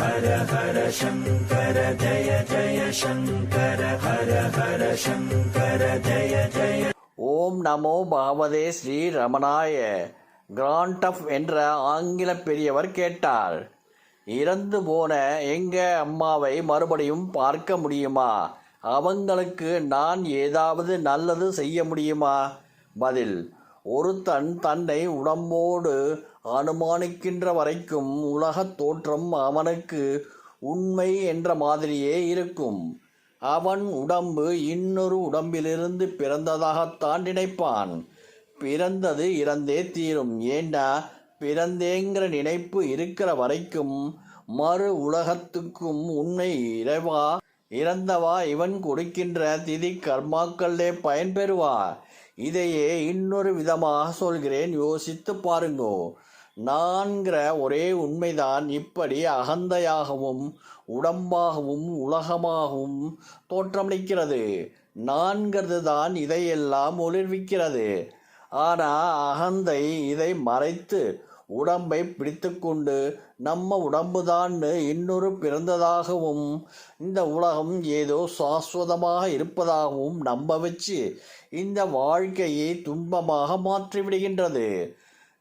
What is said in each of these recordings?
ஹர ஹர சங்கர ஜய ஜய சங்கர ஹர ஹர சங்கர ஜய ஜய. ஓம் நமோ பகவதே ஸ்ரீ ரமணாய. கிராண்டப் என்ற ஆங்கில பெரியவர் கேட்டார், இறந்து போன எங்க அம்மாவை மறுபடியும் பார்க்க முடியுமா? அவங்களுக்கு நான் ஏதாவது நல்லது செய்ய முடியுமா? பதில், ஒருத்தன் தன்னை உடம்போடு அனுமானிக்கின்ற வரைக்கும் உலகத் தோற்றம் அவனுக்கு உண்மை என்ற மாதிரியே இருக்கும். அவன் உடம்பு இன்னொரு உடம்பிலிருந்து பிறந்ததாகத்தான் நினைப்பான். பிறந்தது இறந்தே தீரும். ஏண்டா, பிறந்தேங்கிற நினைப்பு இருக்கிற வரைக்கும் மறு உலகத்துக்கும் உண்மை இறைவா இறந்தவா இவன் கொடுக்கின்ற திதி கர்மாக்களே பயன்பெறுவா. இதையே இன்னொரு விதமாக சொல்கிறேன், யோசித்து பாருங்கோ. நான்கிற ஒரே உண்மைதான் இப்படி அகந்தையாகவும் உடம்பாகவும் உலகமாகவும் தோற்றமளிக்கிறது. நான்கிறது தான் இதையெல்லாம் ஒளிர்விக்கிறது. ஆனால் அகந்தை இதை மறைத்து உடம்பை பிடித்து கொண்டு நம்ம உடம்புதான் இன்னொரு பிறந்ததாகவும் இந்த உலகம் ஏதோ சாஸ்வதமாக இருப்பதாகவும் நம்ப வச்சு இந்த வாழ்க்கையை துன்பமாக மாற்றிவிடுகின்றது.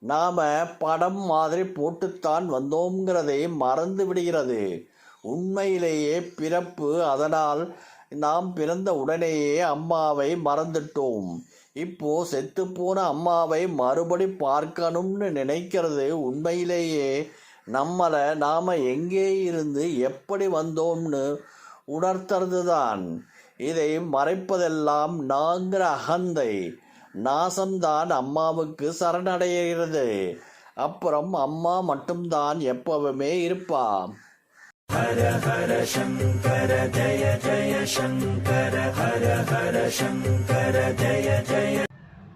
நாம் படம் மாதிரி போட்டுத்தான் வந்தோங்கிறதை மறந்து விடுகிறது. உண்மையிலேயே பிறப்பு. அதனால் நாம் பிறந்த உடனேயே அம்மாவை மறந்துட்டோம். இப்போ செத்துப்போன அம்மாவை மறுபடி பார்க்கணும்னு நினைக்கிறது உண்மையிலேயே நம்மளை நாம் எங்கே இருந்து எப்படி வந்தோம்னு உணர்த்துறது தான். இதை மறைப்பதெல்லாம் நாங்கிற அகந்தை. நாசம்தான் அம்மாவுக்கு சரணடைகிறது. அப்புறம் அம்மா மட்டும்தான் எப்பவுமே இருப்பா. ஹர ஹர சங்கர ஜய ஜய சங்கர ஹர ஹர சங்கர ஜய ஜய.